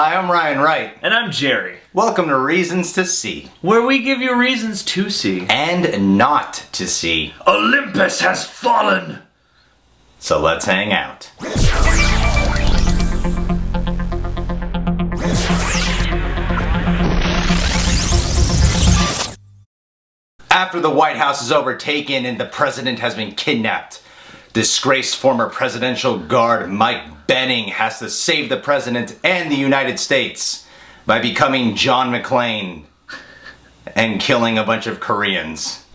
Hi, I'm Ryan Wright. And I'm Jerry. Welcome to Reasons to See. Where we give you reasons to see. And not to see. Olympus has fallen! So let's hang out. After the White House is overtaken and the president has been kidnapped, disgraced former presidential guard Mike Benning has to save the president and the United States by becoming John McClane and killing a bunch of Koreans.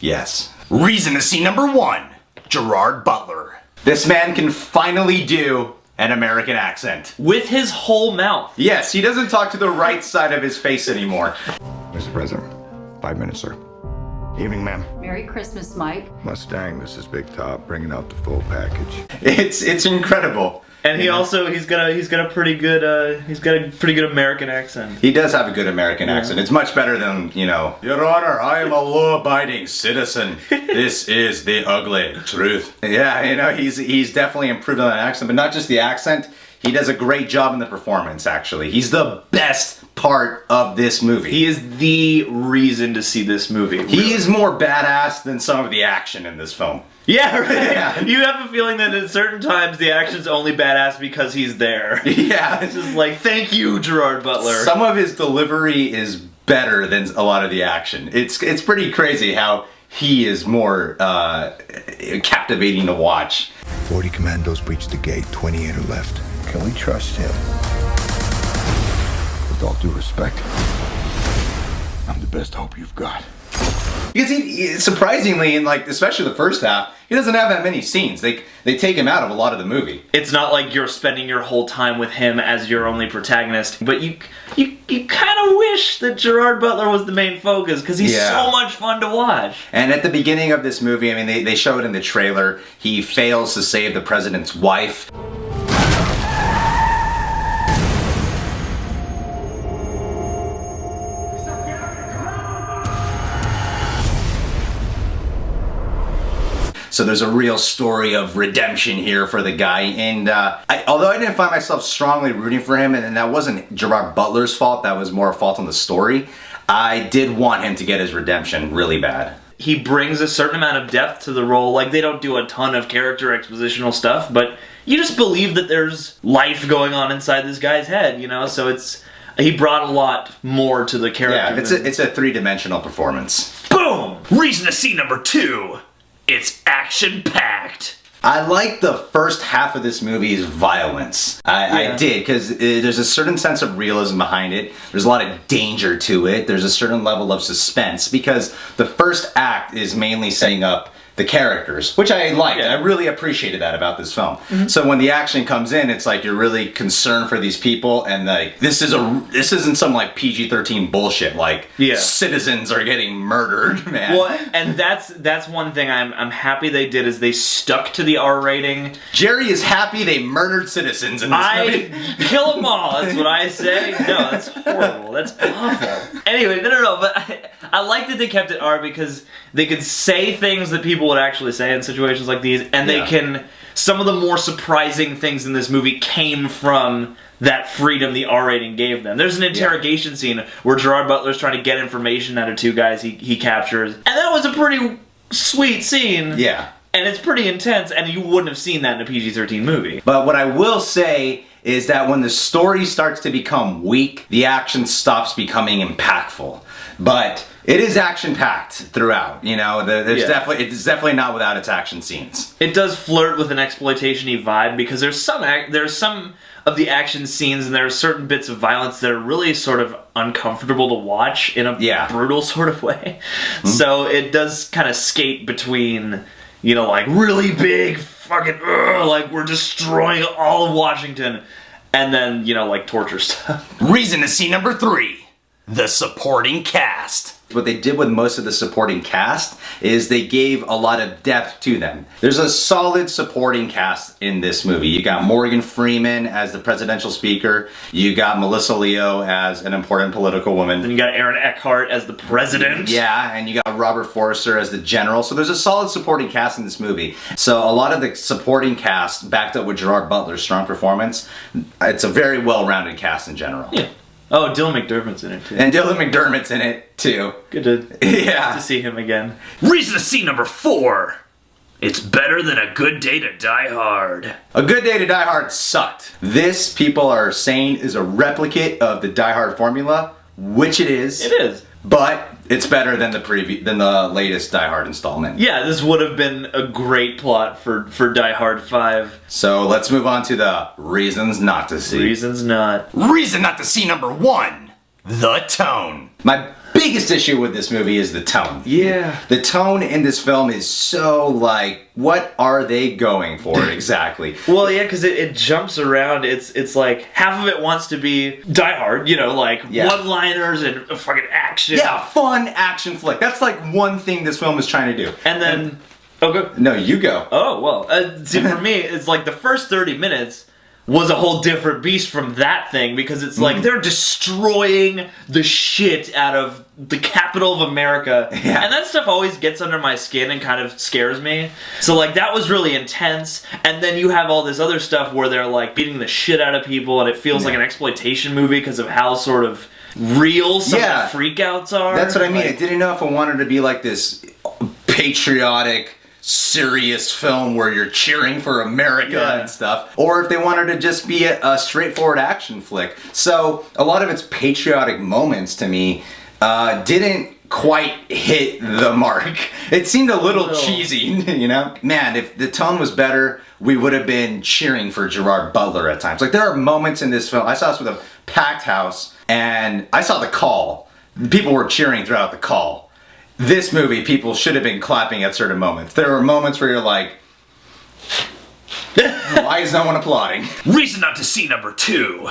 Yes. Reason to see number 1, Gerard Butler. This man can finally do an American accent. With his whole mouth. Yes, he doesn't talk to the right side of his face anymore. Mr. President, 5 minutes, sir. Evening, ma'am. Merry Christmas, Mike. Mustang, this is Big Top, bringing out the full package. It's incredible. And he's got a pretty good American accent. He does have a good American accent. It's much better than, Your Honor, I am a law-abiding citizen. This is the ugly truth. Yeah, he's definitely improved on that accent, but not just the accent. He does a great job in the performance, actually. He's the best part of this movie. He is the reason to see this movie. Really. He is more badass than some of the action in this film. Yeah, right? Yeah. You have a feeling that at certain times the action's only badass because he's there. Yeah. It's just like, thank you, Gerard Butler. Some of his delivery is better than a lot of the action. It's pretty crazy how he is more captivating to watch. 40 commandos breached the gate, 28 are left. Can we trust him? With all due respect, I'm the best hope you've got. Because he surprisingly, in especially the first half, he doesn't have that many scenes. They take him out of a lot of the movie. It's not like you're spending your whole time with him as your only protagonist, but you kind of wish that Gerard Butler was the main focus because he's so much fun to watch. And at the beginning of this movie, they show it in the trailer, he fails to save the president's wife. So there's a real story of redemption here for the guy, and although I didn't find myself strongly rooting for him, and that wasn't Gerard Butler's fault, that was more a fault on the story, I did want him to get his redemption really bad. He brings a certain amount of depth to the role. They don't do a ton of character expositional stuff, but you just believe that there's life going on inside this guy's head, so he brought a lot more to the character. Yeah, it's a three-dimensional performance. Boom! Reason to see number 2. It's action-packed. I like the first half of this movie's violence. I did, because there's a certain sense of realism behind it. There's a lot of danger to it. There's a certain level of suspense, because the first act is mainly setting up the characters, which I liked. I really appreciated that about this film. So when the action comes in, it's like you're really concerned for these people, and this isn't some PG-13 bullshit. Citizens are getting murdered, man. Well, and that's one thing I'm happy they did is they stuck to the R rating. Jerry is happy they murdered citizens in this movie. Kill them all. That's what I say. No, that's horrible. That's awful. Anyway, no. But I like that they kept it R because they could say things that people would actually say in situations like these, and they can. Some of the more surprising things in this movie came from that freedom the R rating gave them. There's an interrogation scene where Gerard Butler's trying to get information out of two guys he captures, and that was a pretty sweet scene. Yeah. And it's pretty intense, and you wouldn't have seen that in a PG-13 movie. But what I will say is that when the story starts to become weak, the action stops becoming impactful. But it is action-packed throughout, it's definitely not without its action scenes. It does flirt with an exploitation-y vibe, because there's some of the action scenes, and there are certain bits of violence that are really sort of uncomfortable to watch in a brutal sort of way. So it does kind of skate between, really big fucking, we're destroying all of Washington, and then, torture stuff. Reason to see number 3, the supporting cast. What they did with most of the supporting cast is they gave a lot of depth to them. There's a solid supporting cast in this movie. You got Morgan Freeman as the presidential speaker. You got Melissa Leo as an important political woman. Then you got Aaron Eckhart as the president. Yeah, and you got Robert Forster as the general. So there's a solid supporting cast in this movie. So a lot of the supporting cast, backed up with Gerard Butler's strong performance, it's a very well-rounded cast in general. Yeah. Oh, Dylan McDermott's in it too. And Dylan McDermott's in it too. Good to see him again. Reason to see number 4. It's better than A Good Day to Die Hard. A Good Day to Die Hard sucked. This, people are saying, is a replicate of the Die Hard formula, which it is. It is. But it's better than the latest Die Hard installment. Yeah, this would have been a great plot for Die Hard 5. So let's move on to the reasons not to see. Reasons not. Reason not to see number 1. The tone. My biggest issue with this movie is the tone. Yeah. The tone in this film is so like, what are they going for exactly? Well, yeah, because it jumps around. It's like half of it wants to be Die Hard, you know, like one-liners and fucking action. Yeah, fun action flick. That's like one thing this film is trying to do. And then, go. No, you go. Oh, well, see, for me, it's like the first 30 minutes was a whole different beast from that thing, because it's like they're destroying the shit out of the capital of America. Yeah. And that stuff always gets under my skin and kind of scares me. So like that was really intense. And then you have all this other stuff where they're like beating the shit out of people, and it feels like an exploitation movie because of how sort of real some of the freakouts are. That's what I mean. Like, I didn't know if I wanted to be like this patriotic, serious film where you're cheering for America and stuff, or if they wanted to just be a straightforward action flick. So a lot of its patriotic moments to me didn't quite hit the mark. It seemed a little cheesy, you know? Man, if the tone was better, we would have been cheering for Gerard Butler at times. Like, there are moments in this film, I saw this with a packed house, and I saw The Call. People were cheering throughout The Call. This movie, people should have been clapping at certain moments. There were moments where you're like, why is no one applauding? Reason not to see number 2.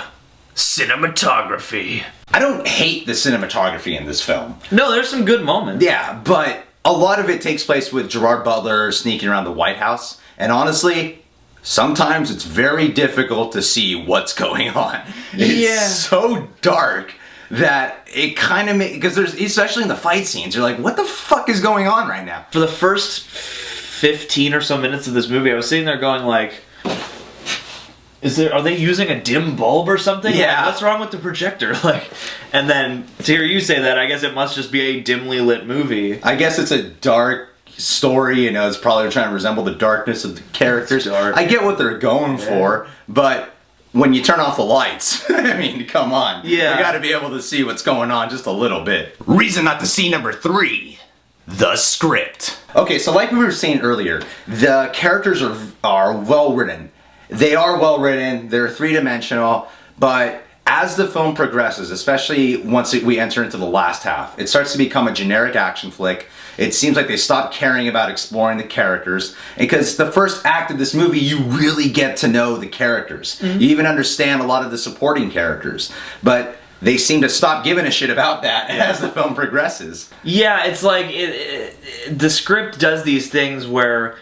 Cinematography. I don't hate the cinematography in this film. No, there's some good moments. Yeah, but a lot of it takes place with Gerard Butler sneaking around the White House. And honestly, sometimes it's very difficult to see what's going on. It's so dark that it kind of makes, because there's, especially in the fight scenes, you're like, what the fuck is going on right now? For the first 15 or so minutes of this movie, I was sitting there going like, are they using a dim bulb or something? Yeah. Like, what's wrong with the projector? Like, and then to hear you say that, I guess it must just be a dimly lit movie. I guess it's a dark story, you know, it's probably trying to resemble the darkness of the characters. I get what they're going for, but when you turn off the lights, I mean, come on. Yeah. You gotta be able to see what's going on just a little bit. Reason not to see number 3. The script. Okay, so like we were saying earlier, the characters are well written. They are well written, they're three-dimensional, but as the film progresses, especially once we enter into the last half, it starts to become a generic action flick. It seems like they stop caring about exploring the characters, because the first act of this movie, you really get to know the characters. You even understand a lot of the supporting characters, but they seem to stop giving a shit about that as the film progresses. Yeah, it's like the script does these things where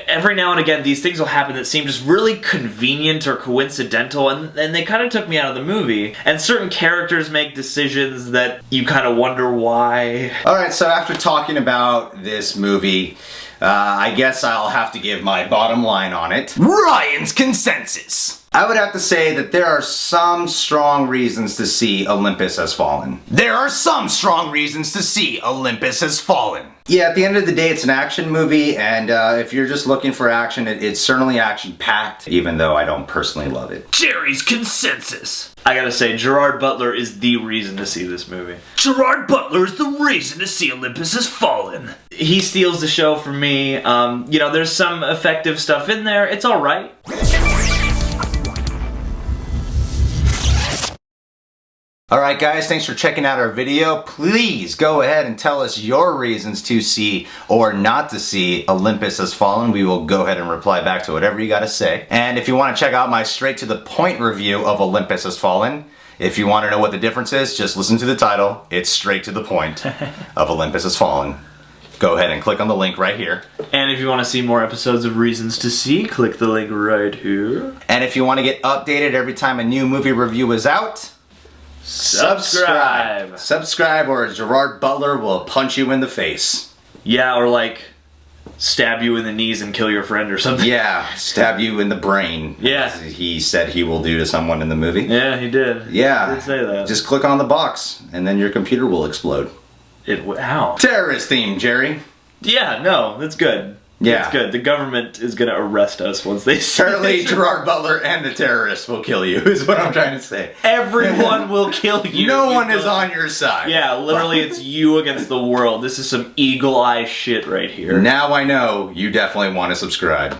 every now and again these things will happen that seem just really convenient or coincidental, and they kind of took me out of the movie. And certain characters make decisions that you kind of wonder why. Alright, so after talking about this movie, I guess I'll have to give my bottom line on it. Ryan's consensus. I would have to say that there are some strong reasons to see Olympus Has Fallen. There are some strong reasons to see Olympus Has Fallen. Yeah, at the end of the day, it's an action movie, and if you're just looking for action, it's certainly action-packed, even though I don't personally love it. Jerry's consensus. I gotta say, Gerard Butler is the reason to see this movie. Gerard Butler is the reason to see Olympus Has Fallen. He steals the show for me. You know, there's some effective stuff in there. It's alright. Alright guys, thanks for checking out our video. Please go ahead and tell us your reasons to see or not to see Olympus Has Fallen. We will go ahead and reply back to whatever you gotta say. And if you want to check out my straight to the point review of Olympus Has Fallen, If you want to know what the difference is, just listen to the title. It's straight to the point of Olympus Has Fallen. Go ahead and click on the link right here. And if you want to see more episodes of Reasons to See, click the link right here. And if you want to get updated every time a new movie review is out, subscribe. Subscribe or Gerard Butler will punch you in the face. Yeah, or like stab you in the knees and kill your friend or something. Yeah, stab you in the brain. Yeah. As he said he will do to someone in the movie. Yeah, he did. Yeah. He did say that. Just click on the box and then your computer will explode. How? Terrorist theme, Jerry. Yeah, no, that's good. Yeah. That's good. The government is going to arrest us once they see Apparently, this. Gerard Butler and the terrorists will kill you, is what I'm trying to say. Everyone will kill you. No one is on your side. Yeah, literally, it's you against the world. This is some eagle eye shit right here. Now I know you definitely want to subscribe.